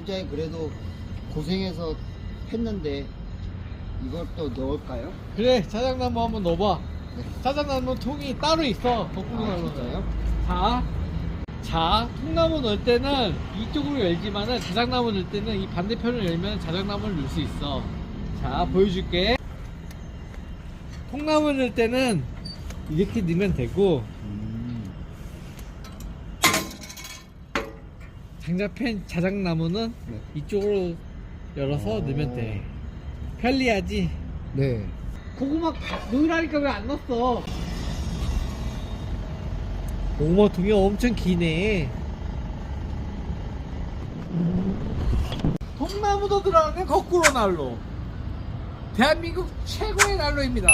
부장님 그래도 고생해서 했는데 이걸 또 넣을까요? 그래, 자작나무 한번 넣어봐. 자작나무 통이 따로 있어. 거꾸로 나누는. 진짜요? 자, 통나무 넣을 때는 이쪽으로 열지만은 자작나무 넣을 때는 이 반대편을 열면 자작나무를 넣을 수 있어. 자, 보여줄게. 통나무 넣을 때는 이렇게 넣으면 되고, 장작팬 자작나무는 네. 이쪽으로 열어서 넣으면 돼. 편리하지? 네. 고구마 넣으라니까 왜 안 넣었어? 고구마 통이 엄청 기네. 통나무도 들어가는 거꾸로 난로. 대한민국 최고의 난로입니다.